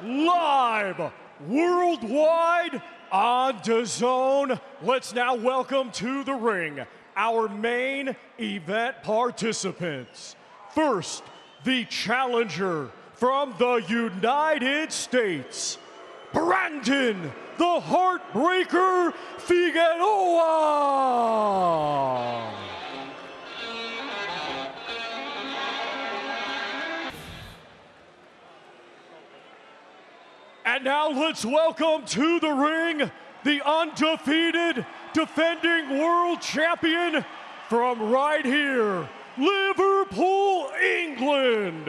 live worldwide on DAZN. Let's now welcome to the ring our main event participants. First, the challenger from the United States, Brandon the Heartbreaker Figueroa. And now let's welcome to the ring the undefeated defending world champion from right here, Liverpool, England,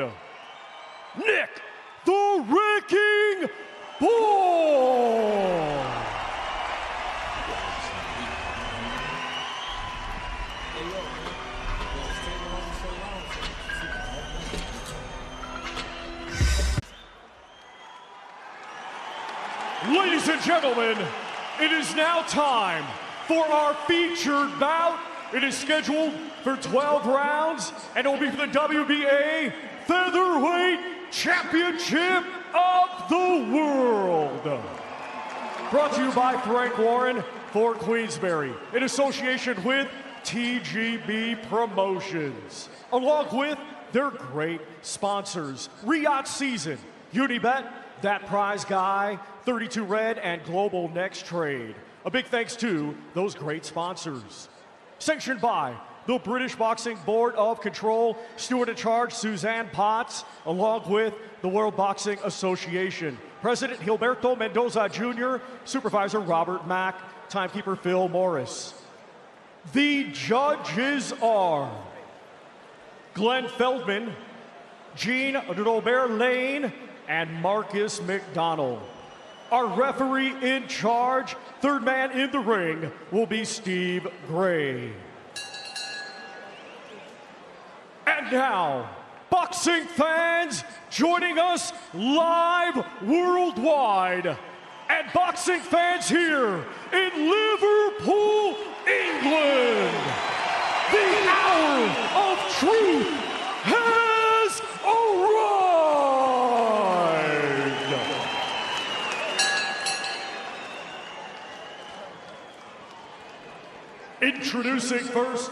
Nick the Wrecking Ball. Ladies and gentlemen, it is now time for our featured bout. It is scheduled for 12 rounds, and it will be for the WBA Featherweight Championship of the World. Brought to you by Frank Warren for Queensberry, in association with TGB Promotions, along with their great sponsors, Riot Season, Unibet, That Prize Guy, 32 Red, and Global Next Trade. A big thanks to those great sponsors. Sanctioned by the British Boxing Board of Control, Steward in Charge Suzanne Potts, along with the World Boxing Association. President Gilberto Mendoza Jr., Supervisor Robert Mack, Timekeeper Phil Morris. The judges are Glenn Feldman, Jean Robert Lane, and Marcus McDonald. Our referee in charge, third man in the ring, will be Steve Gray. And now, boxing fans joining us live worldwide, and boxing fans here in Liverpool, England, the hour of truth has arrived. Introducing first,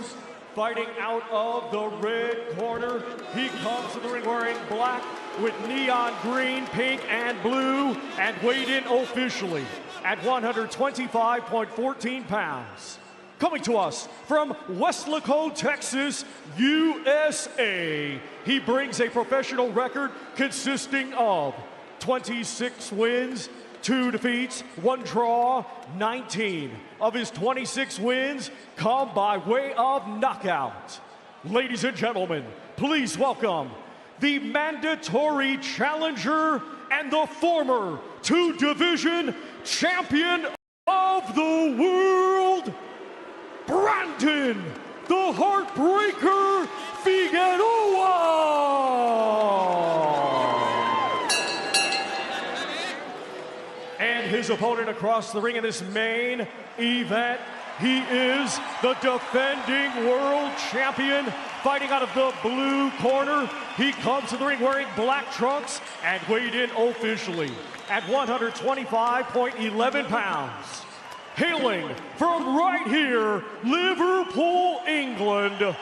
fighting out of the red corner, he comes to the ring wearing black with neon green, pink, and blue, and weighed in officially at 125.14 pounds. Coming to us from Weslaco, Texas, USA, he brings a professional record consisting of 26 wins, 2 defeats, 1 draw, 19 of his 26 wins come by way of knockout. Ladies and gentlemen, please welcome the mandatory challenger and the former 2-division champion of the world, Brandon the Heartbreaker Figueroa. And his opponent across the ring in this main event, he is the defending world champion. Fighting out of the blue corner, he comes to the ring wearing black trunks and weighed in officially at 125.11 pounds. Hailing from right here, Liverpool, England,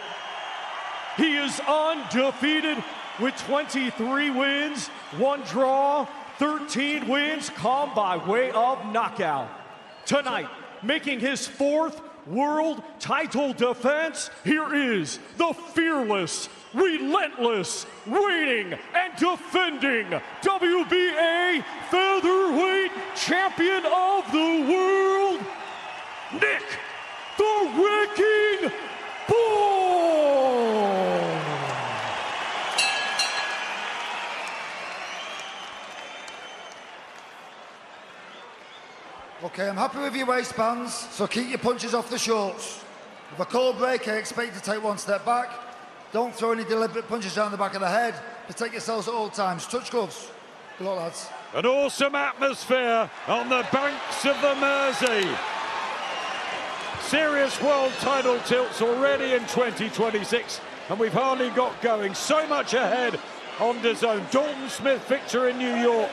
he is undefeated with 23 wins, 1 draw, 13 wins come by way of knockout. Tonight, making his 4th world title defense, here is the fearless, relentless, reigning and defending WBA Featherweight Champion of the World, Nick the Wrecking Ball. Okay, I'm happy with your waistbands, so keep your punches off the shorts. If I call a break, I expect you to take 1 step back. Don't throw any deliberate punches down the back of the head. Protect yourselves at all times. Touch gloves. Good luck, lads. An awesome atmosphere on the banks of the Mersey. Serious world title tilts already in 2026, and we've hardly got going. So much ahead on DAZN. Dalton Smith victor in New York.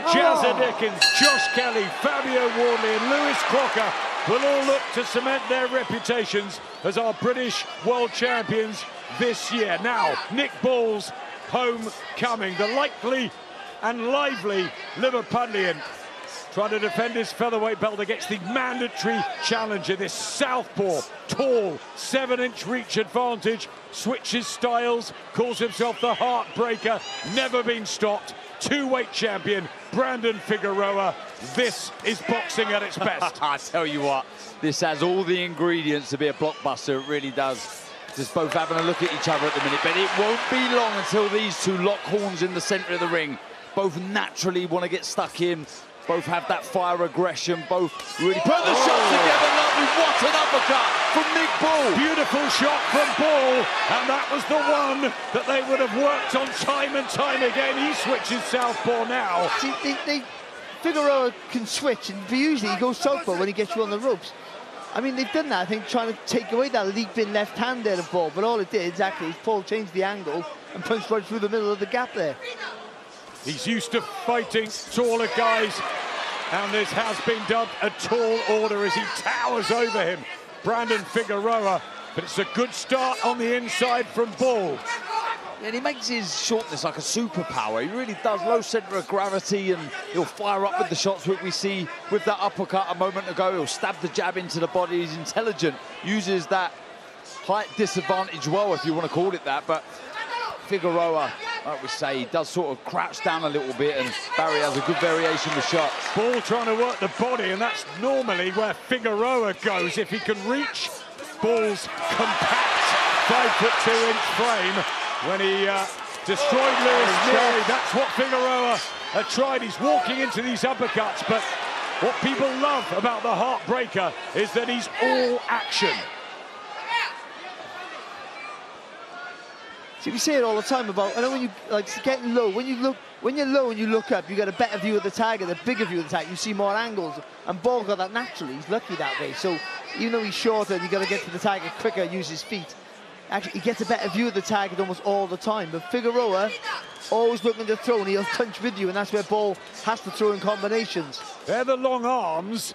Jazza Dickens, Josh Kelly, Fabio Wardley and Lewis Crocker will all look to cement their reputations as our British world champions this year. Now, Nick Ball's homecoming, the likely and lively Liverpudlian, trying to defend his featherweight belt against the mandatory challenger, this southpaw, tall, 7-inch reach advantage, switches styles, calls himself the Heartbreaker, never been stopped, two-weight champion, Brandon Figueroa. This is boxing at its best. I tell you what, this has all the ingredients to be a blockbuster, it really does. Just both having a look at each other at the minute, but it won't be long until these two lock horns in the centre of the ring. Both naturally want to get stuck in. Both have that fire aggression. Both really put the shots together. Lovely. What an uppercut from Nick Ball. Beautiful shot from Ball, and that was the one that they would have worked on time and time again. He switches southpaw now. See, Figueroa can switch, and usually he goes southpaw when he gets you on the ropes. I mean, they've done that, I think, trying to take away that leaping left hand there of Ball, but all it did exactly is Paul changed the angle and punched right through the middle of the gap there. He's used to fighting taller guys, and this has been dubbed a tall order as he towers over him, Brandon Figueroa. But it's a good start on the inside from Ball. And he makes his shortness like a superpower. He really does. Low centre of gravity, and he'll fire up with the shots that we see with that uppercut a moment ago. He'll stab the jab into the body. He's intelligent, uses that height disadvantage well, if you want to call it that. But Figueroa, like we say, he does sort of crouch down a little bit, and Barry has a good variation with shots. Ball trying to work the body, and that's normally where Figueroa goes if he can reach Ball's compact 5'2" frame. When he destroyed Lewis Neary, that's what Figueroa had tried. He's walking into these uppercuts, but what people love about the Heartbreaker is that he's all action. See, we say it all the time about, I know when you like getting low, when you're low and you look up, you get a better view of the target, a bigger view of the target, you see more angles, and Ball got that naturally. He's lucky that way. So even though he's shorter, you got to get to the target quicker, use his feet. Actually, he gets a better view of the target almost all the time. But Figueroa, always looking to throw, and he'll punch with you, and that's where Ball has to throw in combinations. They're the long arms,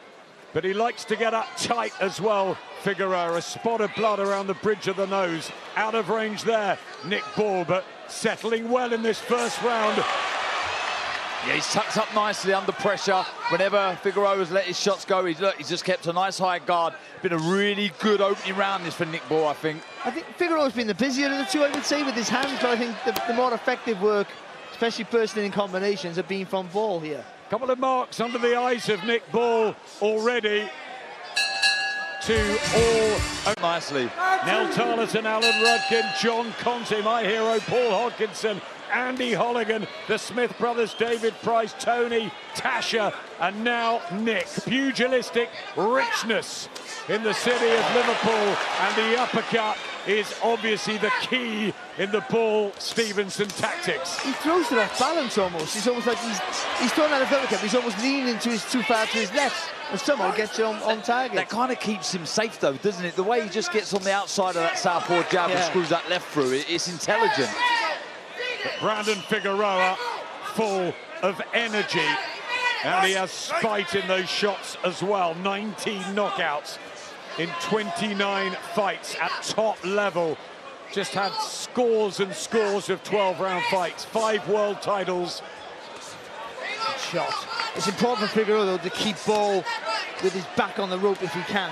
but he likes to get up tight as well, Figueroa. A spot of blood around the bridge of the nose. Out of range there, Nick Ball, but settling well in this first round. Yeah, he's tucked up nicely under pressure. Whenever Figueroa's let his shots go, he's just kept a nice high guard. Been a really good opening round this for Nick Ball, I think. I think Figueroa's been the busier of the two, I would say, with his hands, but I think the more effective work, especially personally in combinations, have been from Ball here. Couple of marks under the eyes of Nick Ball already. To all nicely. Nell Tarleton, Alan Rudkin, John Conte, my hero, Paul Hodkinson, Andy Holligan, the Smith brothers, David Price, Tony, Tasha, and now Nick. Pugilistic richness in the city of Liverpool, and the uppercut is obviously the key in the Ball-Stevenson tactics. He throws it off balance almost. It's almost like he's throwing out a uppercut, he's almost leaning too far to his left, and somehow gets it on target. That kind of keeps him safe though, doesn't it? The way he just gets on the outside of that southpaw jab and screws that left through, it's intelligent. But Brandon Figueroa, full of energy, and he has spite in those shots as well. 19 knockouts in 29 fights at top level. Just had scores and scores of 12-round fights, 5 world titles. Good shot. It's important for Figueroa, though, to keep Ball with his back on the rope if he can.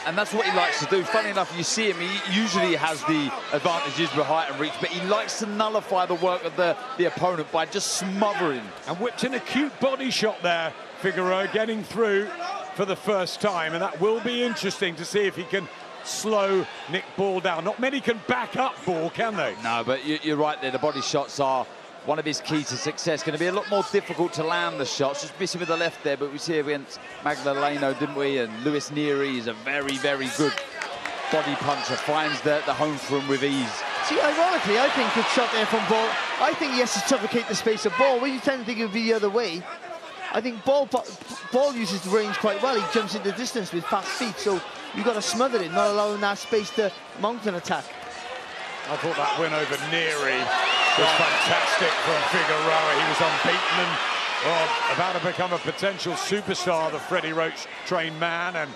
And that's what he likes to do. Funny enough, you see him, he usually has the advantages with height and reach, but he likes to nullify the work of the opponent by just smothering. And whipped in a cute body shot there, Figueroa getting through for the first time, and that will be interesting to see if he can slow Nick Ball down. Not many can back up Ball, can they? No, but you're right there, the body shots are one of his keys to success. Going to be a lot more difficult to land the shots. Just missing with the left there, but we see against Magdaleno, didn't we? And Lewis Neary is a very, very good body puncher. Finds the home for him with ease. See, ironically, I think good shot there from Ball. I think he has to suffocate the space of Ball. When you tend to think it would be the other way, I think Ball uses the range quite well. He jumps into distance with fast feet, so you've got to smother it, not allowing that space to mount an attack. I thought that win over Neary was fantastic from Figueroa. He was unbeaten, and Well, about to become a potential superstar, the Freddie Roach trained man, and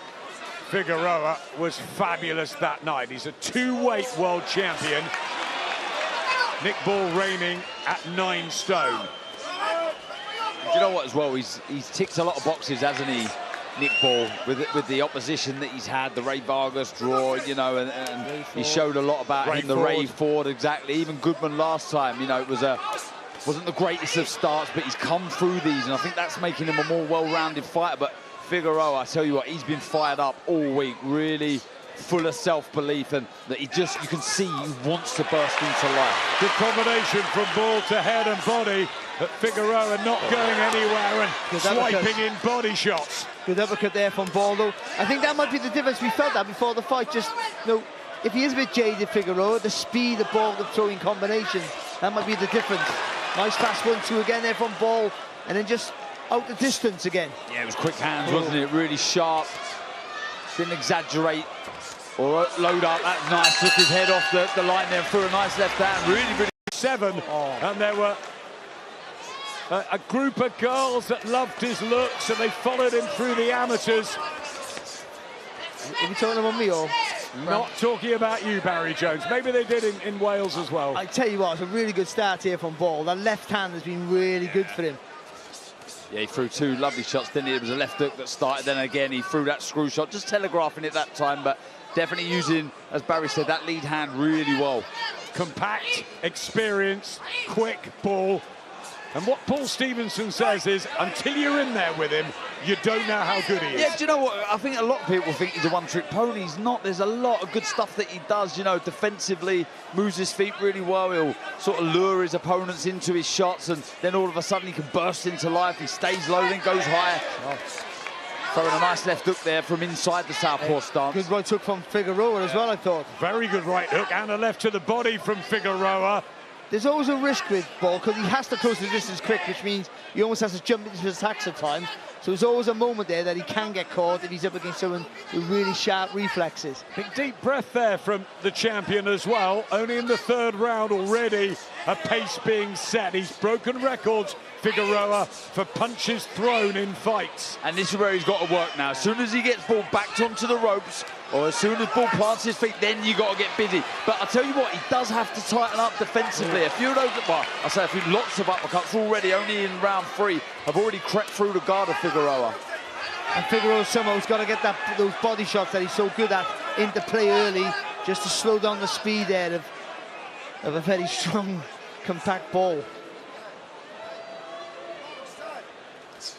Figueroa was fabulous that night. He's a two-weight world champion. Nick Ball reigning at 9 stone. Do you know what as well? He's ticked a lot of boxes, hasn't he, Nick Ball, with the opposition that he's had, the Ray Vargas draw, you know, and he showed a lot about him, the Ray Ford, exactly. Even Goodman last time, you know, it wasn't the greatest of starts, but he's come through these, and I think that's making him a more well-rounded fighter. But Figueroa, I tell you what, he's been fired up all week, really full of self-belief, and that you can see he wants to burst into life. Good combination from ball to head and body, but Figueroa not going anywhere and swiping in body shots. Good uppercut there from Ball, though. I think that might be the difference. We felt that before the fight. Just, you know, if he is a bit jaded, Figueroa, the speed of Ball, the throwing combinations, that might be the difference. Nice fast 1-2 again there from Ball, and then just out the distance again. Yeah, it was quick hands, wasn't it? Really sharp. Didn't exaggerate or load up. That's nice. Took his head off the line there and threw a nice left hand. Really 7. And there were a group of girls that loved his looks, and they followed him through the amateurs. Are we talking about me or? Not talking about you, Barry Jones. Maybe they did in Wales as well. I tell you what, it's a really good start here from Ball. That left hand has been really good for him. Yeah, he threw 2 lovely shots, didn't he? It was a left hook that started, then again he threw that screw shot, just telegraphing it that time, but definitely using, as Barry said, that lead hand really well. Compact, experienced, quick Ball. And what Paul Stevenson says is, until you're in there with him, you don't know how good he is. Yeah, do you know what? I think a lot of people think he's a one-trick pony. He's not. There's a lot of good stuff that he does, you know, defensively, moves his feet really well. He'll sort of lure his opponents into his shots, and then all of a sudden he can burst into life. He stays low, then goes higher. Throwing a nice left hook there from inside the southpaw stance. Good right hook from Figueroa as well, I thought. Very good right hook, and a left to the body from Figueroa. There's always a risk with Ball because he has to close the distance quick, which means he almost has to jump into his attacks at times. So there's always a moment there that he can get caught if he's up against someone with really sharp reflexes. Big deep breath there from the champion as well. Only in the 3rd round already, a pace being set. He's broken records, Figueroa, for punches thrown in fights. And this is where he's got to work now. As soon as he gets Ball backed onto the ropes, or as soon as Ball plants his feet, then you got to get busy. But I tell you what, he does have to tighten up defensively. A few of those, well, I say a few, lots of uppercuts already, only in round 3, have already crept through the guard of Figueroa. And Figueroa somewho's got to get those body shots that he's so good at into play early, just to slow down the speed there of a very strong, compact Ball.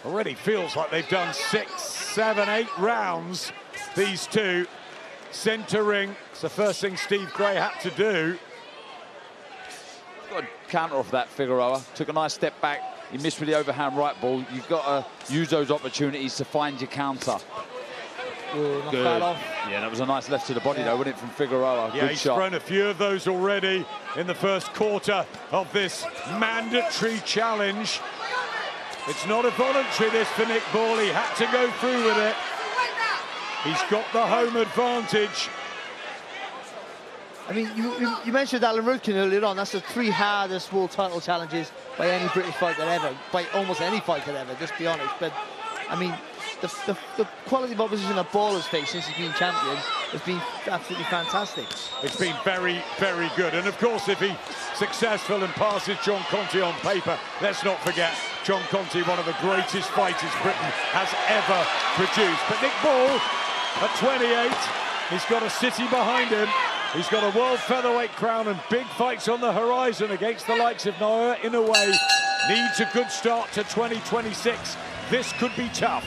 Already feels like they've done 6, 7, 8 rounds, these two. Centering, it's the first thing Steve Gray had to do. Got a counter off that, Figueroa. Took a nice step back. He missed with the overhand right ball. You've got to use those opportunities to find your counter. Ooh, not bad off. Yeah, that was a nice left to the body, though, wasn't it, from Figueroa? Yeah, Good he's shot. thrown a few of those already in the first quarter of this mandatory challenge. It's not a voluntary, this, for Nick Ball. He had to go through with it. He's got the home advantage. I mean, you mentioned Alan Rudkin earlier on. That's the 3 hardest world title challenges by any British fighter ever, by almost any fighter ever, just to be honest. But, I mean, the quality of opposition that Ball has faced since he's been champion has been absolutely fantastic. It's been very, very good. And, of course, if he's successful and passes John Conte on paper, let's not forget John Conte, one of the greatest fighters Britain has ever produced. But Nick Ball, at 28, he's got a city behind him. He's got a world featherweight crown and big fights on the horizon against the likes of Naoya Inoue. Needs a good start to 2026. This could be tough.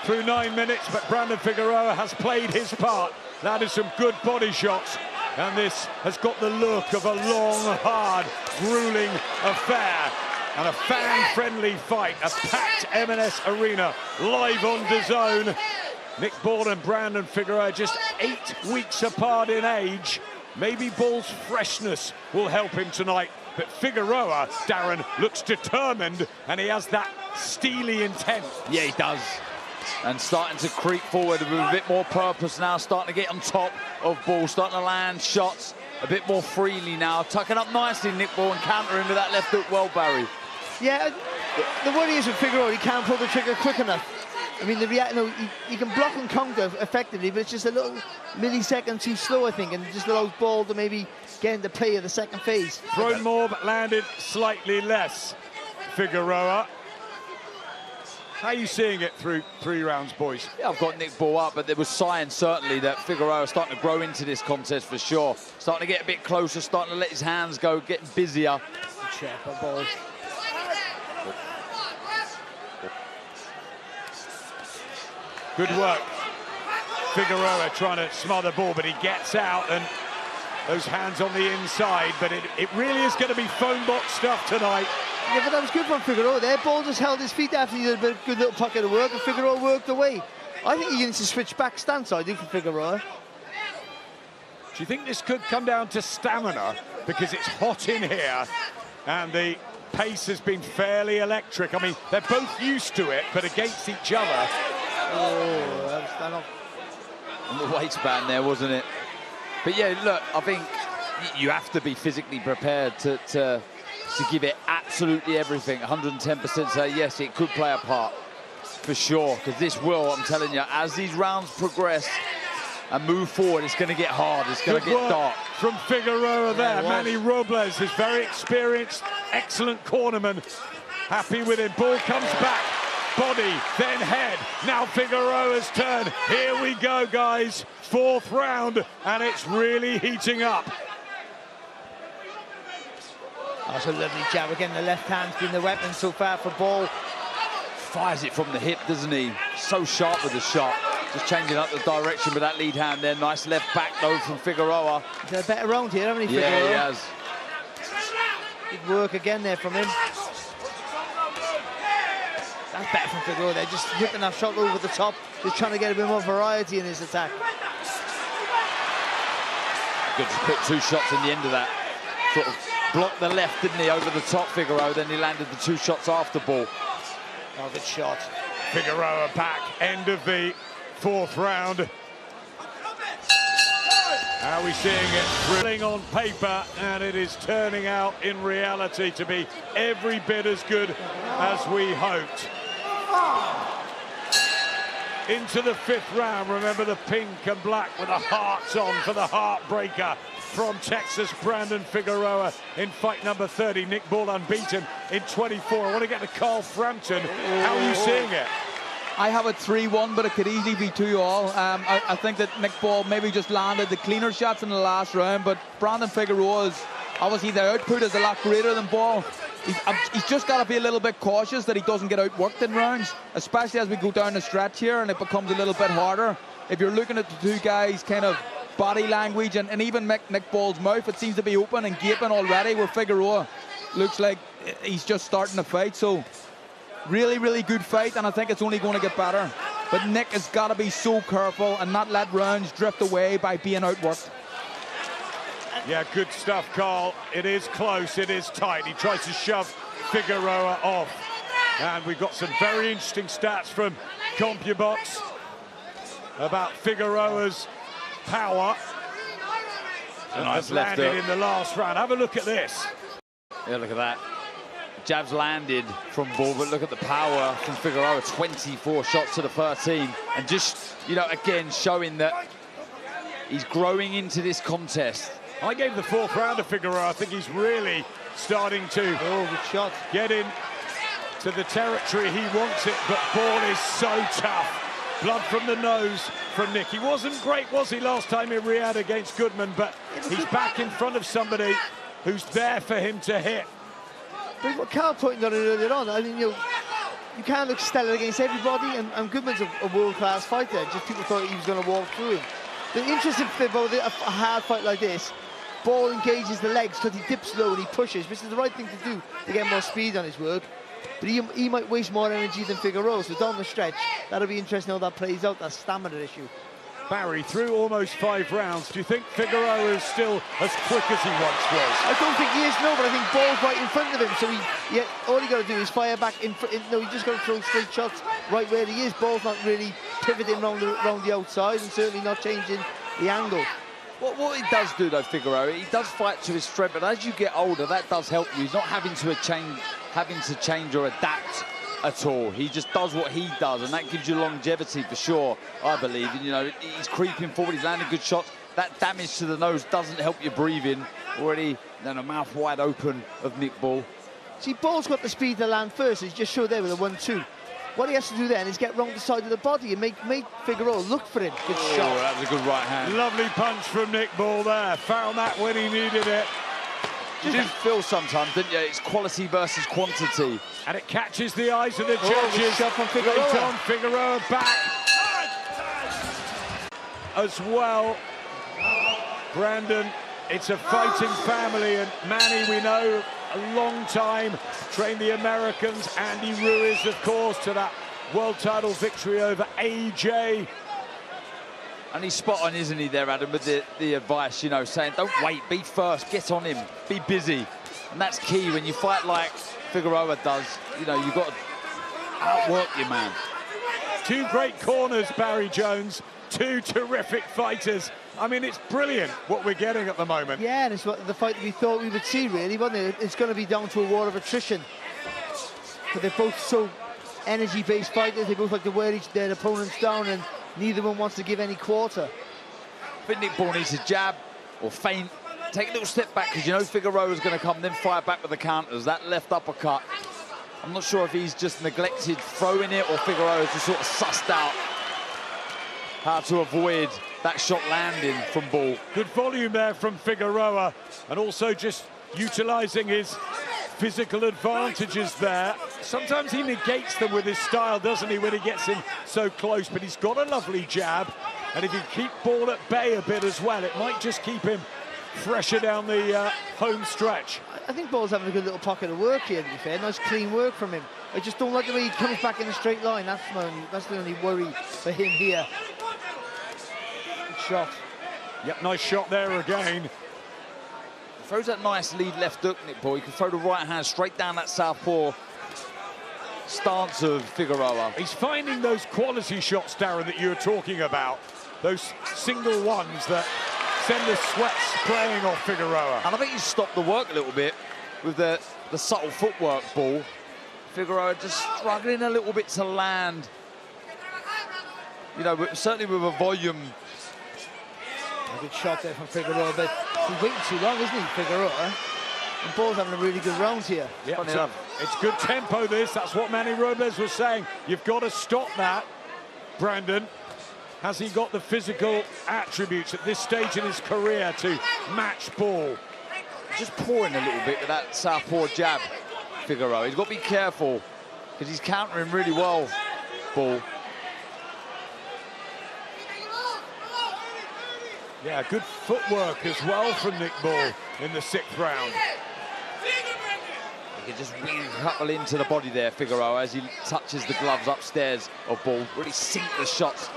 Through 9 minutes, but Brandon Figueroa has played his part. That is some good body shots, and this has got the look of a long, hard, grueling affair. And a fan-friendly fight, a packed M&S arena, live on DAZN. Nick Ball and Brandon Figueroa just 8 weeks apart in age. Maybe Ball's freshness will help him tonight, but Figueroa, Darren, looks determined, and he has that steely intent. Yeah, he does. And starting to creep forward with a bit more purpose now, starting to get on top of Ball, starting to land shots a bit more freely now, tucking up nicely Nick Ball and countering with that left hook well, Barry. Yeah, The worry is with Figueroa, he can't pull the trigger quick enough. I mean, he can block and counter effectively, but it's just a little millisecond too slow, I think, and just allows Ball to maybe get into play of the second phase. Thrown more, but landed slightly less. Figueroa. How are you seeing it through 3 rounds, boys? Yeah, I've got Nick Ball up, but there was signs certainly that Figueroa is starting to grow into this contest for sure. Starting to get a bit closer, starting to let his hands go, getting busier. Check for Ball. Good work. Figueroa trying to smother Ball, but he gets out, and those hands on the inside, but it really is going to be phone box stuff tonight. Yeah, but that was good from Figueroa there. Ball just held his feet after he did a bit, good little pocket of work, and Figueroa worked away. I think he needs to switch back stance, I do, for Figueroa. Do you think this could come down to stamina? Because it's hot in here, and the pace has been fairly electric. I mean, they're both used to it, but against each other. Oh, that was stand up. On the waistband there, wasn't it? But yeah, look, I think you have to be physically prepared to give it absolutely everything, 110%. Say yes, it could play a part for sure, because this will, I'm telling you, as these rounds progress and move forward, it's going to get hard, it's going to get dark. From Figueroa there, Manny Robles is very experienced, excellent cornerman. Happy with him, Ball comes back, body, then head. Now Figueroa's turn. Here we go, guys. 4th round, and it's really heating up. That's a lovely jab again. The left hand's been the weapon so far for Ball. Fires it from the hip, doesn't he? So sharp with the shot. Just changing up the direction with that lead hand there. Nice left back, though, from Figueroa. He's had a better round here, haven't he, Figueroa? Yeah, he has. Good work again there from him. That's better from Figueroa there, just whipping that shot over the top, just trying to get a bit more variety in his attack. Good, just put 2 shots in the end of that. Sort of blocked the left, didn't he, over the top, Figueroa, then he landed the 2 shots after Ball. Oh, good shot. Figueroa back, end of the 4th round. How are we seeing it drilling on paper, and it is turning out in reality to be every bit as good as we hoped. Into the 5th round, remember the pink and black with the hearts on for the heartbreaker from Texas, Brandon Figueroa in fight number 30. Nick Ball unbeaten in 24. I want to get to Carl Frampton. How are you seeing it? I have it 3-1, but it could easily be 2-all. I think that Nick Ball maybe just landed the cleaner shots in the last round, but Brandon Figueroa's, obviously their output is a lot greater than Ball. He's just got to be a little bit cautious that he doesn't get outworked in rounds, especially as we go down the stretch here and it becomes a little bit harder. If you're looking at the 2 guys' kind of body language and even Nick Ball's mouth, it seems to be open and gaping already, where Figueroa looks like he's just starting to fight. So really, really good fight, and I think it's only going to get better. But Nick has got to be so careful and not let rounds drift away by being outworked. Yeah, good stuff, Carl. It is close, it is tight. He tries to shove Figueroa off. And we've got some very interesting stats from CompuBox about Figueroa's power. And Nice has left landed hook. in the last round. Have a look at this. Yeah, look at that. Jabs landed from Ball, but look at the power from Figueroa. 24 shots to the 13. And just, you know, again, showing that he's growing into this contest. I gave the 4th round to Figueroa. I think he's really starting to get in to the territory he wants it, but Ball is so tough. Blood from the nose from Nick. He wasn't great, was he, last time in Riyadh against Goodman, but he's back in front of somebody who's there for him to hit. But what Carl pointed out earlier on, I mean, you can't look stellar against everybody, and Goodman's a world-class fighter. Just people thought he was going to walk through him. The interesting thing about a hard fight like this, Ball engages the legs because he dips low and he pushes, which is the right thing to do to get more speed on his work. But he might waste more energy than Figueroa, so down the stretch, that'll be interesting how that plays out, that stamina issue. Barry, through almost 5 rounds, do you think Figueroa is still as quick as he once was? I don't think he is, no, but I think Ball's right in front of him, so all he got to do is fire back in front. No, he just got to throw straight shots right where he is. Ball's not really pivoting around the outside and certainly not changing the angle. What he does do, though, Figueroa, he does fight to his strength, but as you get older, that does help you. He's not having to change or adapt at all. He just does what he does, and that gives you longevity for sure, I believe. And, you know, he's creeping forward, he's landing good shots. That damage to the nose doesn't help you breathing. Already, then a mouth wide open of Nick Ball. See, Ball's got the speed to land first. He's just showed there with a 1-2. What he has to do then is get round the side of the body and make Figueroa look for him. Good shot. That was a good right hand. Lovely punch from Nick Ball there. Found that when he needed it. You do feel sometimes, don't you? It's quality versus quantity. And it catches the eyes of the judges. Shot from Figueroa. On Figueroa back. As well, Brandon, it's a fighting family, and Manny, we know, a long time, trained the Americans. Andy Ruiz, of course, to that world title victory over AJ. And he's spot on, isn't he, there, Adam, with the advice, you know, saying, don't wait, be first, get on him, be busy. And that's key when you fight like Figueroa does. You know, you've got to outwork your man. Two great corners, Barry Jones. Two terrific fighters. I mean, it's brilliant what we're getting at the moment. Yeah, and it's what the fight we thought we would see, really, wasn't it? It's going to be down to a war of attrition. But they're both so energy-based fighters. They both like to wear their opponents down, and neither one wants to give any quarter. I think Nick Ball needs a jab or feint. Take a little step back, because you know Figueroa's going to come, then fire back with the counters. That left uppercut. I'm not sure if he's just neglected throwing it or Figueroa's just sort of sussed out how to avoid that shot landing from Ball. Good volume there from Figueroa, and also just utilising his physical advantages there. Sometimes he negates them with his style, doesn't he, when he gets in so close, but he's got a lovely jab, and if you keep Ball at bay a bit as well, it might just keep him fresher down the home stretch. I think Ball's having a good little pocket of work here, to be fair. Nice clean work from him. I just don't like the way he comes back in a straight line. That's the only worry for him here. Good shot. Yep, nice shot there again. Throws that nice lead left hook, Nick Ball. He can throw the right hand straight down that southpaw stance of Figueroa. He's finding those quality shots, Darren, that you were talking about. Those single ones that send the sweat spraying off Figueroa. And I think he's stopped the work a little bit with the subtle footwork, Ball. Figueroa just struggling a little bit to land. You know, certainly with a volume. A good shot there from Figueroa, but he's waiting too long, isn't he, Figueroa? And Ball's having a really good round here. Yeah, it's good tempo, this. That's what Manny Robles was saying. You've got to stop that, Brandon. Has he got the physical attributes at this stage in his career to match Ball? Just pouring a little bit with that southpaw jab, Figueroa. He's got to be careful, because he's countering really well, Ball. Yeah, good footwork as well from Nick Ball in the 6th round. He can just wing a couple into the body there, Figueroa, as he touches the gloves upstairs of Ball. Really sink the shots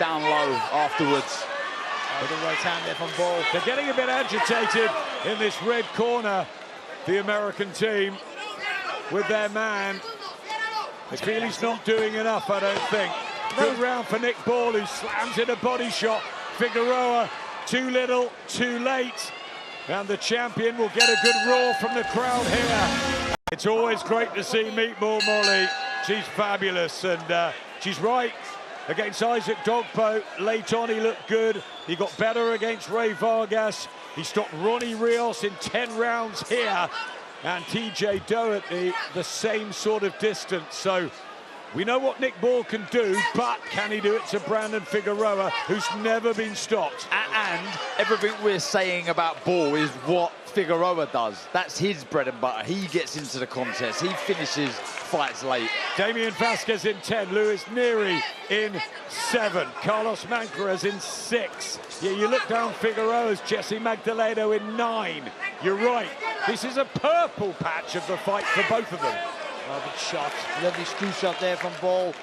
down low afterwards. The right hand there from Ball. They're getting a bit agitated in this red corner, the American team, with their man. They feel he's not doing enough, I don't think. Good round for Nick Ball, who slams in a body shot. Figueroa, too little, too late. And the champion will get a good roar from the crowd here. It's always great to see Meatball Molly. She's fabulous, and she's right. Against Isaac Dogpo, late on he looked good. He got better against Ray Vargas. He stopped Ronnie Rios in 10 rounds here. And TJ Doherty, the same sort of distance. So we know what Nick Ball can do, but can he do it to Brandon Figueroa, who's never been stopped? And everything we're saying about Ball is what Figueroa does. That's his bread and butter. He gets into the contest. He finishes fights late. Damian Vasquez in 10, Luis Neri in 7, Carlos Manquez in 6. Yeah, you look down Figueroa's Jesse Magdaleno in 9. You're right. This is a purple patch of the fight for both of them. Oh, good shot. Lovely screw shot there from Ball.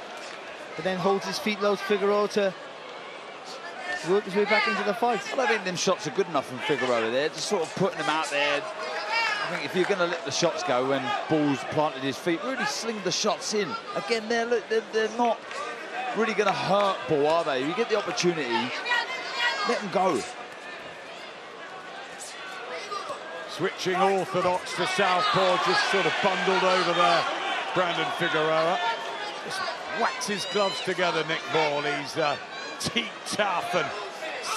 But then holds his feet low, Figueroa, to work his way back into the fight. I don't think them shots are good enough from Figueroa there. Just sort of putting them out there. I think if you're going to let the shots go when Ball's planted his feet, really sling the shots in. Again, they're not really going to hurt Ball, are they? You get the opportunity, let them go. Switching orthodox to southpaw, just sort of bundled over there, Brandon Figueroa. Just whacks his gloves together, Nick Ball. He's teeth tough and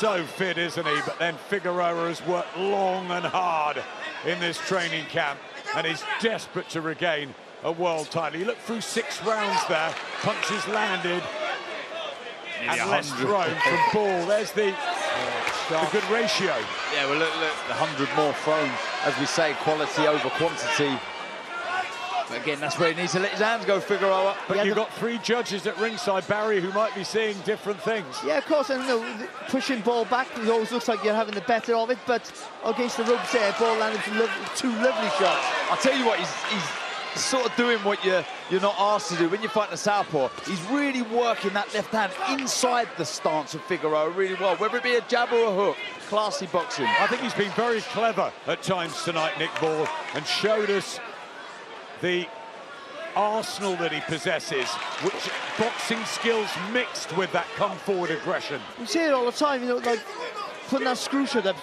so fit, isn't he? But then Figueroa has worked long and hard in this training camp and is desperate to regain a world title. He looked through 6 rounds there, punches landed, and less thrown from Ball. There's the good ratio. Yeah, well, look, the 100 more thrown. As we say, quality over quantity. But again, that's where he needs to let his hands go, Figueroa. But you've got 3 judges at ringside, Barry, who might be seeing different things. Yeah, of course, and pushing Ball back, it always looks like you're having the better of it, but against the ropes there, Ball landed 2 lovely shots. I'll tell you what, he's sort of doing what you're not asked to do. When you fight the southpaw, he's really working that left hand inside the stance of Figueroa really well, whether it be a jab or a hook. Classy boxing. I think he's been very clever at times tonight, Nick Ball, and showed us the arsenal that he possesses, which boxing skills mixed with that come-forward aggression. You see it all the time, you know, like putting that screw shot that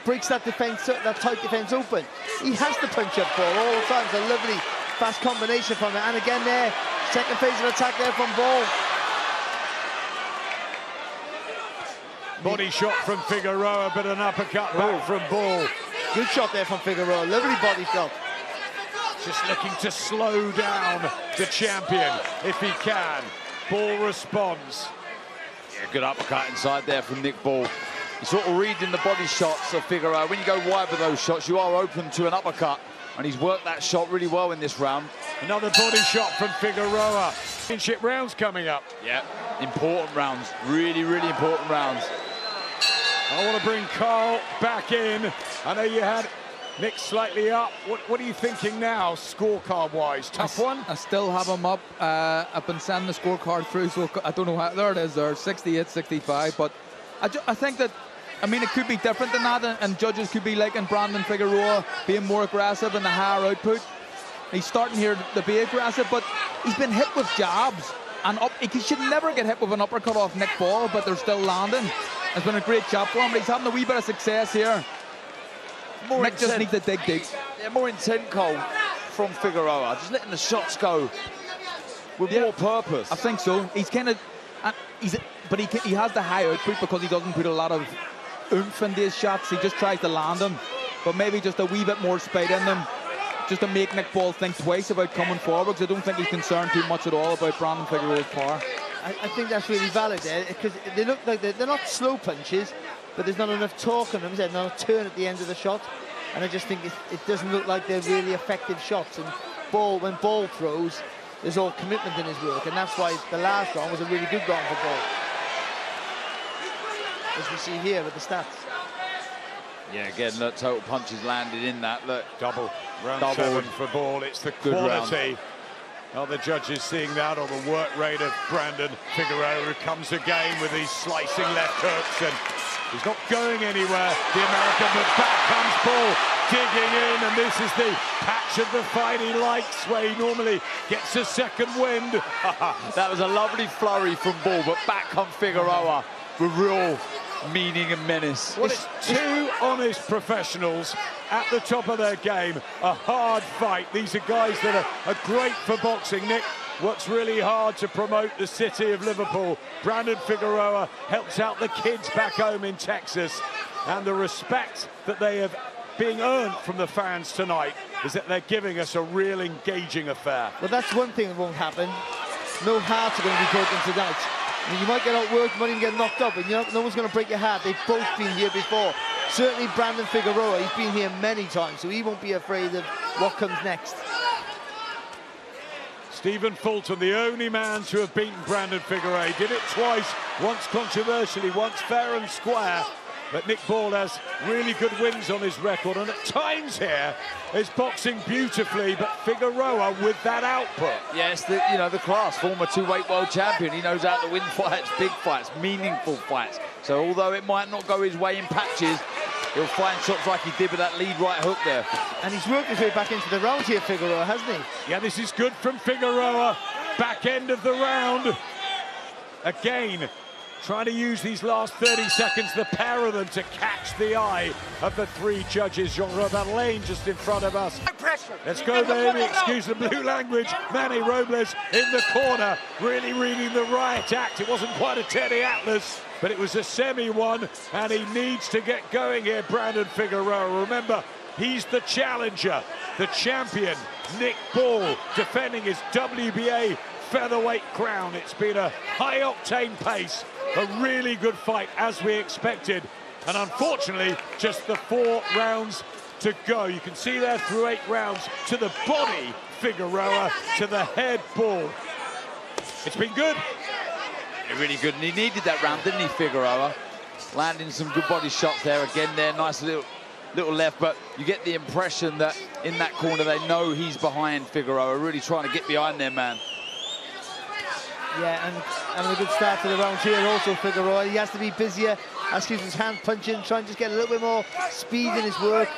breaks that defense, that tight defense open. He has to punch up Ball all the time. It's a lovely fast combination from it. And again there, second phase of attack there from Ball. Body shot from Figueroa, but an uppercut back from Ball. Good shot there from Figueroa, lovely body shot. Just looking to slow down the champion if he can. Ball responds. Yeah, good uppercut inside there from Nick Ball. He's sort of reading the body shots of Figueroa. When you go wide with those shots, you are open to an uppercut. And he's worked that shot really well in this round. Another body shot from Figueroa. Championship rounds coming up. Yeah, important rounds. Really, really important rounds. I want to bring Carl back in. I know you had Nick slightly up. What are you thinking now, scorecard-wise? Tough one? I still have him up. I've been sending the scorecard through, so I don't know how. There it is there, 68, 65. But I think that, I mean, it could be different than that, and judges could be liking Brandon Figueroa being more aggressive and the higher output. He's starting here to be aggressive, but he's been hit with jabs. And he should never get hit with an uppercut off Nick Ball, but they're still landing. It's been a great job for him, but he's having a wee bit of success here. Nick just needs to dig deep. Yeah, more intent, Cole, from Figueroa. Just letting the shots go with more purpose. I think so. He's kind of, but he has the high output because he doesn't put a lot of oomph into his shots. He just tries to land them, but maybe just a wee bit more speed in them, just to make Nick Ball think twice about coming forward. Because I don't think he's concerned too much at all about Brandon Figueroa's power. I think that's really valid there, because they look like they're not slow punches, but there's not enough torque on them, there's not a turn at the end of the shot, and I just think it doesn't look like they're really effective shots. And when Ball throws, there's all commitment in his work, and that's why the last round was a really good round for Ball, as we see here with the stats. Yeah, again, look, total punches landed in that. Look, Double. Round 7 for Ball. It's the quality. Are the judges seeing that, or the work rate of Brandon Figueroa, who comes again with these slicing left hooks, and he's not going anywhere, the American, but back comes Ball, digging in, and this is the patch of the fight he likes, where he normally gets a second wind. That was a lovely flurry from Ball, but back comes Figueroa with real meaning and menace. Well, it's 2 honest professionals at the top of their game. A hard fight. These are guys that are great for boxing. Nick works really hard to promote the city of Liverpool. Brandon Figueroa helps out the kids back home in Texas. And the respect that they have being earned from the fans tonight is that they're giving us a real engaging affair. Well, that's one thing that won't happen. No hearts are going to be broken tonight. I mean, you might get outworked, you might even get knocked up, but no one's going to break your heart. They've both been here before. Certainly Brandon Figueroa, he's been here many times, so he won't be afraid of what comes next. Stephen Fulton, the only man to have beaten Brandon Figueroa. He did it twice, once controversially, once fair and square. But Nick Ball has really good wins on his record, and at times here is boxing beautifully, but Figueroa with that output. Yes, the class, former 2-weight world champion. He knows how to win fights, big fights, meaningful fights. So although it might not go his way in patches, he'll find shots like he did with that lead right hook there. And he's worked his way back into the round here, Figueroa, hasn't he? Yeah, this is good from Figueroa. Back end of the round. Again, trying to use these last 30 seconds, the pair of them, to catch the eye of the three judges. Jean-Robert Lane just in front of us. Let's go, baby. Excuse the blue language. Manny Robles in the corner, really reading the riot act. It wasn't quite a Teddy Atlas, but it was a semi one, and he needs to get going here, Brandon Figueroa. Remember, he's the challenger, the champion. Nick Ball defending his WBA featherweight crown. It's been a high-octane pace, a really good fight, as we expected. And unfortunately, just the 4 rounds to go. You can see there through 8 rounds, to the body, Figueroa, to the head, Ball. It's been good. Really good, and he needed that round, didn't he, Figueroa? Landing some good body shots there again there, nice little left, but you get the impression that in that corner they know he's behind Figueroa, really trying to get behind their man. Yeah, and having a good start to the round here also, Figueroa. He has to be busier, has to use his hand punching, try and just get a little bit more speed in his work.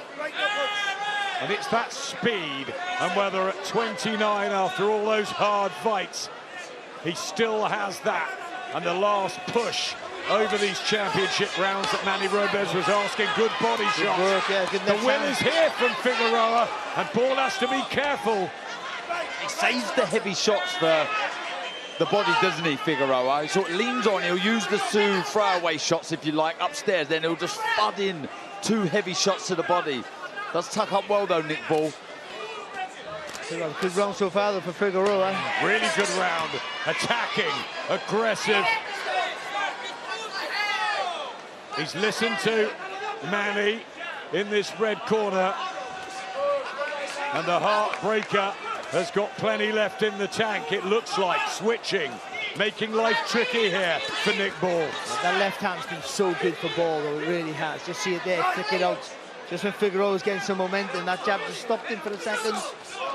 And it's that speed, and whether at 29 after all those hard fights, he still has that. And the last push over these championship rounds that Manny Robles was asking, good body shots. Work, yeah, good the win is here from Figueroa, and Ball has to be careful. He saves the heavy shots for the body, doesn't he, Figueroa? He sort of leans on, he'll use the Sioux throwaway shots, if you like, upstairs, then he'll just fud in 2 heavy shots to the body. Does tuck up well, though, Nick Ball. Good round so far, though, for Figueroa. Really good round, attacking, aggressive. He's listened to Manny in this red corner, and the heartbreaker has got plenty left in the tank, it looks like, switching, making life tricky here for Nick Ball. That left hand's been so good for Ball, though, it really has. Just see it there, flick it out. Just when Figueroa's getting some momentum, that jab just stopped him for a second.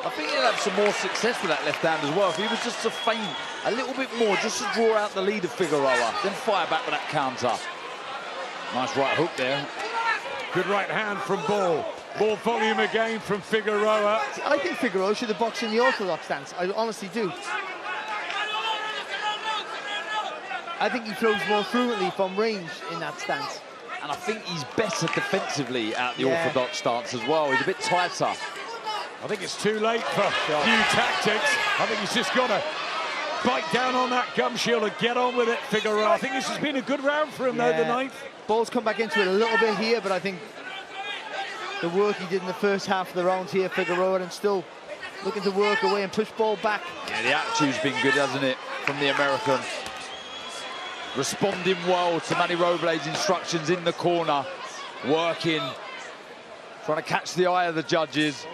I think he'll have some more success with that left hand as well. If he was just to feint a little bit more, just to draw out the lead of Figueroa, then fire back with that counter. Nice right hook there. Good right hand from Ball. More volume again from Figueroa. I think Figueroa should have boxed in the orthodox stance. I honestly do. I think he throws more fluently from range in that stance. And I think he's better defensively at the orthodox stance as well. He's a bit tighter. I think it's too late for new tactics. I think he's just got to bite down on that gum shield and get on with it, Figueroa. I think this has been a good round for him, though, the 9th. Ball's come back into it a little bit here, but I think the work he did in the first half of the round here, Figueroa, and still looking to work away and push Ball back. Yeah, the attitude's been good, hasn't it, from the American. Responding well to Manny Robles' instructions in the corner. Working, trying to catch the eye of the judges.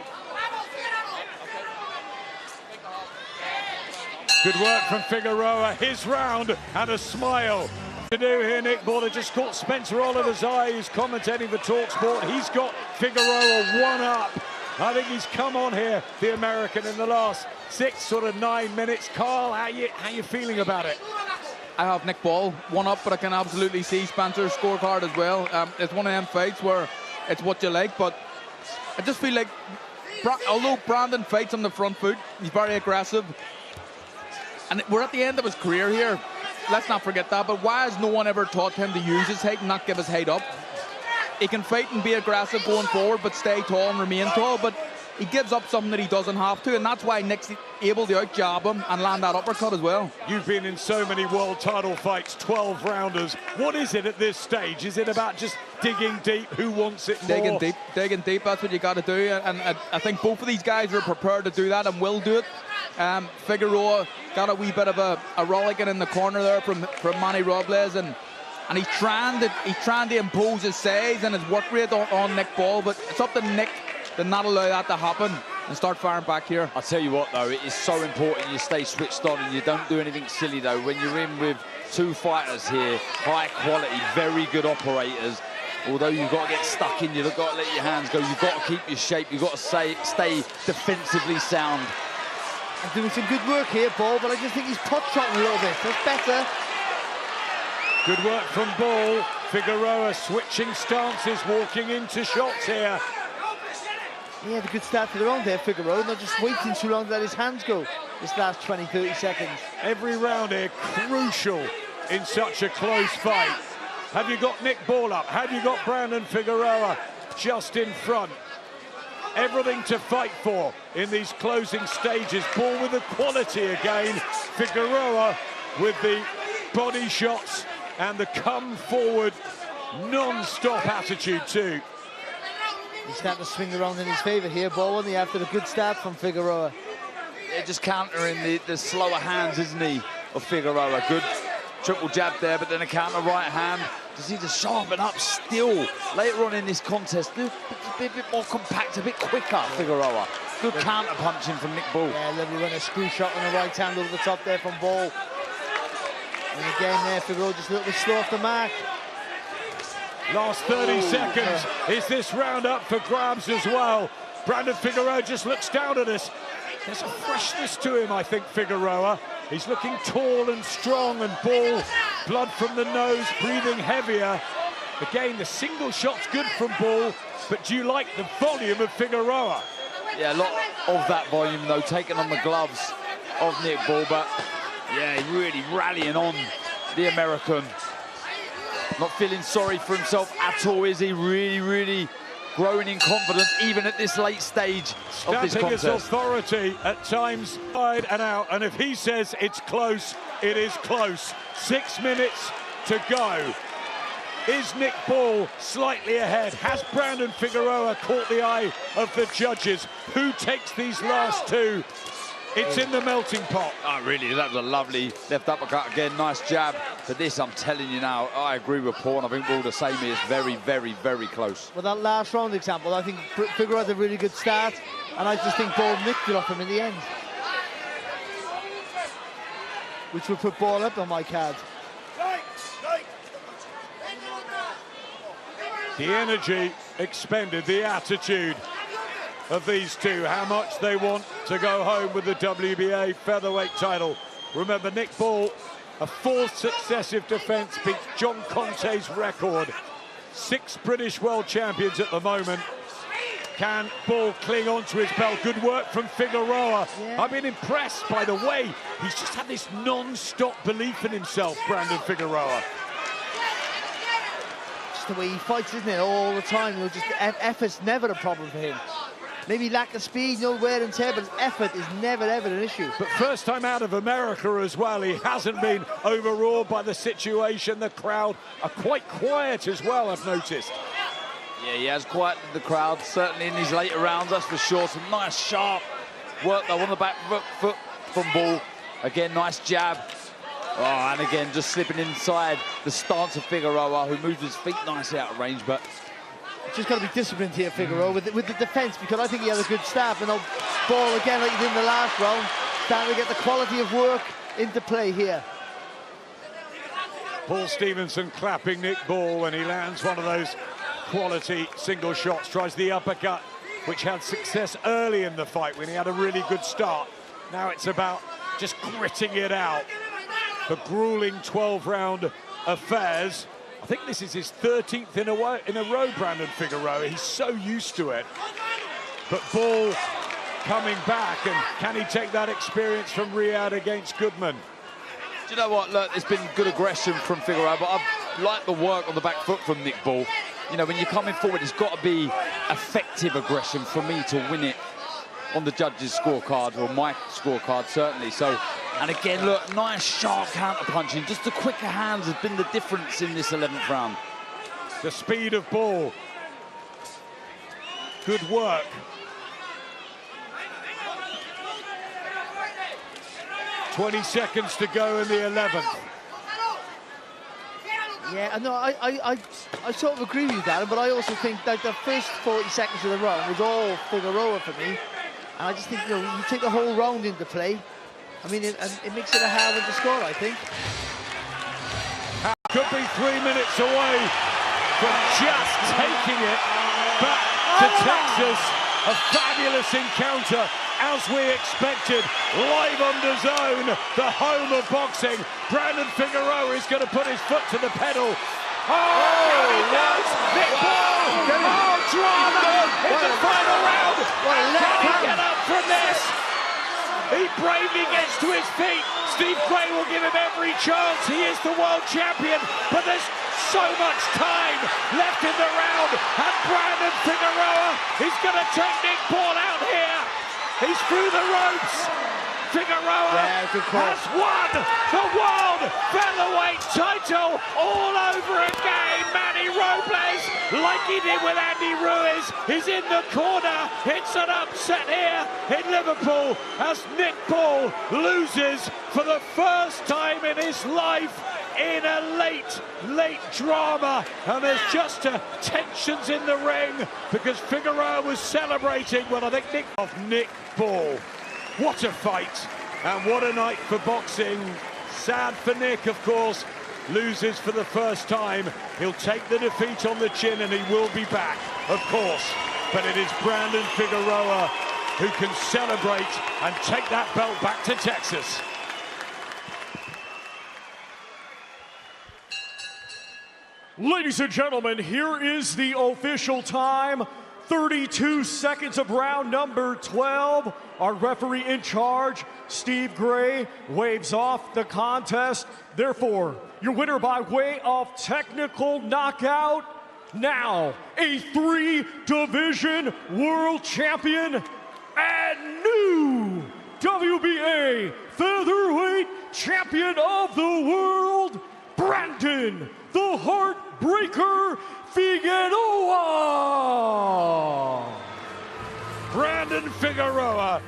Good work from Figueroa, his round, and a smile. To do here, Nick Ball just caught Spencer Oliver's eye, who's commentating for TalkSport. He's got Figueroa 1 up. I think he's come on here, the American, in the last 9 minutes. Carl, how you feeling about it? I have Nick Ball 1 up, but I can absolutely see Spencer's scorecard as well. It's one of them fights where it's what you like, but I just feel like, although Brandon fights on the front foot, he's very aggressive, and we're at the end of his career here. Let's not forget that, but why has no one ever taught him to use his height and not give his height up? He can fight and be aggressive going forward, but stay tall and remain tall, but he gives up something that he doesn't have to, and that's why Nick's able to out-jab him and land that uppercut as well. You've been in so many world title fights, 12-rounders. What is it at this stage? Is it about just digging deep? Who wants it more? Digging deep, that's what you got to do, and I think both of these guys are prepared to do that and will do it. Figueroa got a wee bit of a rollicking in the corner there from Manny Robles, and he's trying to impose his size and his work rate on Nick Ball, but it's up to Nick to not allow that to happen and start firing back here. I'll tell you what, though, it is so important you stay switched on and you don't do anything silly, though. When you're in with 2 fighters here, high quality, very good operators, although you've got to get stuck in, you've got to let your hands go, you've got to keep your shape, you've got to stay defensively sound. And doing some good work here, Ball, but I just think he's pot-shotting a little bit. That's better. Good work from Ball. Figueroa switching stances, walking into shots here. He had a good start to the round there, Figueroa, not just waiting too long to let his hands go this last 20-30 seconds. Every round here crucial in such a close fight. Have you got Nick Ball up? Have you got Brandon Figueroa just in front? Everything to fight for in these closing stages. Ball with the quality again. Figueroa with the body shots and the come forward non-stop attitude too. He's starting to swing around in his favour here, Ball, after a good start from Figueroa. Yeah, just countering the slower hands, isn't he, of Figueroa. Good triple jab there, but then a counter right hand. Does he just sharpen up still later on in this contest? A bit more compact, a bit quicker, Figueroa. Good counter punching from Nick Ball. Yeah, lovely one, a screw shot on the right hand over the top there from Ball. And again there, Figueroa just a little bit slow off the mark. Last 30 seconds. Is this round up for grabs as well? Brandon Figueroa just looks down at us. There's a freshness to him, I think, Figueroa. He's looking tall and strong, and Ball, blood from the nose, breathing heavier. Again, the single shot's good from Ball, but do you like the volume of Figueroa? Yeah, a lot of that volume, though, taken on the gloves of Nick Ball, but yeah, really rallying on the American. Not feeling sorry for himself at all, is he? Really growing in confidence, even at this late stage of this contest. His authority at times inside and out, and if he says it's close, it is close. 6 minutes to go. Is Nick Ball slightly ahead? Has Brandon Figueroa caught the eye of the judges? Who takes these last two? It's in the melting pot. Oh, really, that was a lovely left uppercut again. Nice jab. But this, I'm telling you now, I agree with Paul. I think we're all the same here. It's very close. Well, that last round example, I think Figueroa had a really good start, and I just think Ball nicked it off him in the end. Which would put Ball up on my card. The energy expended, the attitude of these two, how much they want to go home with the WBA featherweight title. Remember, Nick Ball, a fourth successive defence, beats John Conte's record. 6 British world champions at the moment. Can Ball cling on to his belt? Good work from Figueroa. Yeah. I've been impressed by the way he's just had this non-stop belief in himself, Brandon Figueroa. Just the way he fights, isn't it, all the time. You know, just effort's never a problem for him. Maybe lack of speed, no wear and tear, but effort is never, ever an issue. But first time out of America as well. He hasn't been overawed by the situation. The crowd are quite quiet as well, I've noticed. Yeah, he has quieted the crowd, certainly in these later rounds, that's for sure. Some nice, sharp work, though, on the back foot from Ball. Again, nice jab. Oh, and again, just slipping inside the stance of Figueroa, who moves his feet nicely out of range, but just got to be disciplined here, Figueroa, with the defence, because I think he had a good start. But now Ball, again, like he did in the last round, starting to get the quality of work into play here. Paul Stevenson clapping Nick Ball when he lands one of those quality single shots, tries the uppercut, which had success early in the fight when he had a really good start. Now it's about just gritting it out. The grueling 12-round affairs. I think this is his 13th in a row, Brandon Figueroa. He's so used to it. But Ball coming back, and can he take that experience from Riyadh against Goodman? Do you know what? Look, there's been good aggression from Figueroa, but I like the work on the back foot from Nick Ball. You know, when you're coming forward, it's got to be effective aggression for me to win it on the judges' scorecard, or my scorecard, certainly. So, and again, look, nice, sharp counter-punching. Just the quicker hands has been the difference in this 11th round. The speed of Ball. Good work. "20 seconds to go in the 11th. Yeah, no, I sort of agree with you, Darren, but I also think that the first 40 seconds of the round was all Figueroa for me. And I just think, you know, you take the whole round into play. I mean, it makes it a hard one to score, I think. Could be 3 minutes away from just taking it back to Texas. A fabulous encounter, as we expected, live on DAZN, the home of boxing. Brandon Figueroa is going to put his foot to the pedal. Oh, he does! Nick Ball! Oh, drama in the final round! Can he get up from this? He bravely gets to his feet, Steve Gray will give him every chance. He is the world champion, but there's so much time left in the round, and Brandon Figueroa is going to take Nick Paul out here. He's through the ropes. Figueroa has won the world featherweight title all over again. Manny Robles, like he did with Andy Ruiz, is in the corner. It's an upset here in Liverpool as Nick Paul loses for the first time in his life in a late drama, and there's just tensions in the ring because Figueroa was celebrating. Well, I think Nick Paul. What a fight, and what a night for boxing. Sad for Nick, of course, loses for the first time. He'll take the defeat on the chin, and he will be back, of course. But it is Brandon Figueroa who can celebrate and take that belt back to Texas. Ladies and gentlemen, here is the official time. 32 seconds of round number 12. Our referee in charge, Steve Gray, waves off the contest. Therefore, your winner by way of technical knockout, now a 3-division world champion and new WBA featherweight champion of the world, Brandon the Heartbreaker Figueroa. Brandon Figueroa.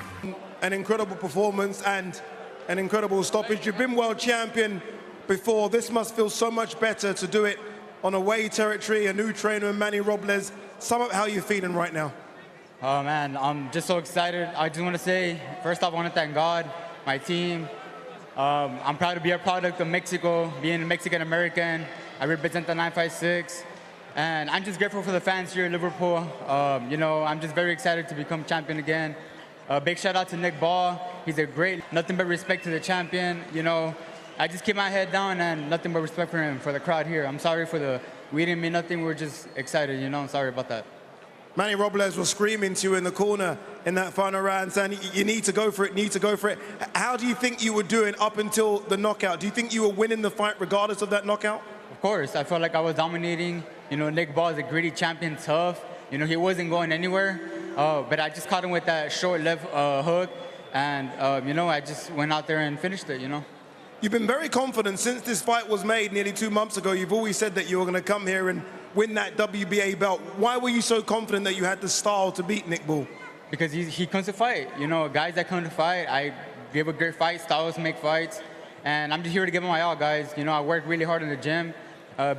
An incredible performance and an incredible stoppage. You've been world champion before. This must feel so much better to do it on away territory, a new trainer, Manny Robles. Sum up how you're feeling right now. Oh man, I'm just so excited. I just want to say, first off, I want to thank God, my team. I'm proud to be a product of Mexico, being a Mexican American. I represent the 956. And I'm just grateful for the fans here in Liverpool. You know, I'm just very excited to become champion again. Big shout out to Nick Ball. He's a great, nothing but respect to the champion. You know, I just keep my head down and nothing but respect for him, for the crowd here. I'm sorry we didn't mean nothing. We're just excited, you know. I'm sorry about that. Manny Robles was screaming to you in the corner in that final round, saying, you need to go for it, need to go for it. How do you think you were doing up until the knockout? Do you think you were winning the fight regardless of that knockout? Of course, I felt like I was dominating. You know, Nick Ball is a gritty champion, tough. You know, he wasn't going anywhere. But I just caught him with that short left hook. And, you know, I just went out there and finished it, you know. You've been very confident since this fight was made nearly 2 months ago. You've always said that you were going to come here and win that WBA belt. Why were you so confident that you had the style to beat Nick Ball? Because he comes to fight. You know, guys that come to fight, I give a great fight, styles make fights. And I'm just here to give them my all, guys. You know, I worked really hard in the gym.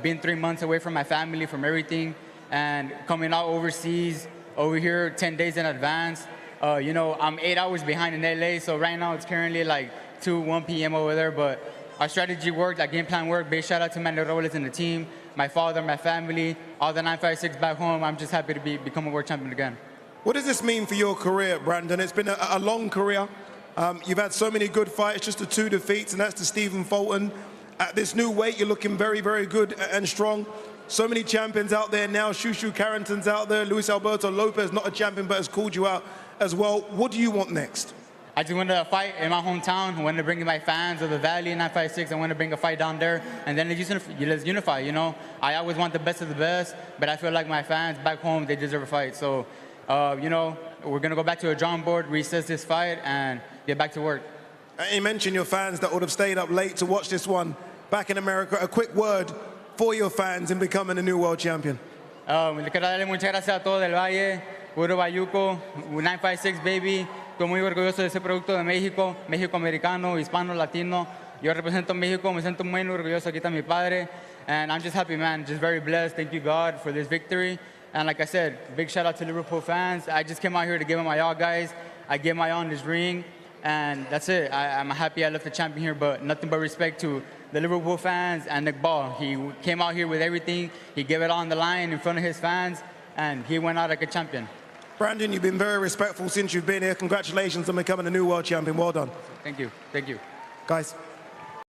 Been 3 months away from my family, from everything, and coming out overseas, over here 10 days in advance. You know, I'm 8 hours behind in LA, so right now it's currently like 1 p.m. over there, but our strategy worked, our game plan worked. Big shout out to Manny Robles and the team, my father, my family, all the 956 back home. I'm just happy to become a world champion again. What does this mean for your career, Brandon? It's been a long career. You've had so many good fights, just the 2 defeats, and that's to Stephen Fulton. At this new weight, you're looking very, very good and strong. So many champions out there now. Shushu Carrington's out there. Luis Alberto Lopez, not a champion, but has called you out as well. What do you want next? I just want to fight in my hometown. I want to bring in my fans of the Valley 956. I want to bring a fight down there. And then let's unify, you know. I always want the best of the best, but I feel like my fans back home, they deserve a fight. So, you know, we're going to go back to a drawing board, recess this fight, and get back to work. You mentioned your fans that would have stayed up late to watch this one back in America. A quick word for your fans in becoming a new world champion. Le quiero darle muchas gracias a todos del Valle, puro Bayuco, 956 baby. Estoy muy orgulloso de ese producto de México, México americano, hispano, latino. Yo represento México, me siento muy orgulloso. Aquí está mi padre. And I'm just happy, man, just very blessed. Thank you, God, for this victory. And like I said, big shout out to Liverpool fans. I just came out here to give them my all, guys. I gave my all in this ring. And that's it. I'm happy I left the champion here, but nothing but respect to the Liverpool fans and Nick Ball. He came out here with everything. He gave it on the line in front of his fans, and he went out like a champion. Brandon, you've been very respectful since you've been here. Congratulations on becoming a new world champion. Well done. Thank you. Thank you. Guys.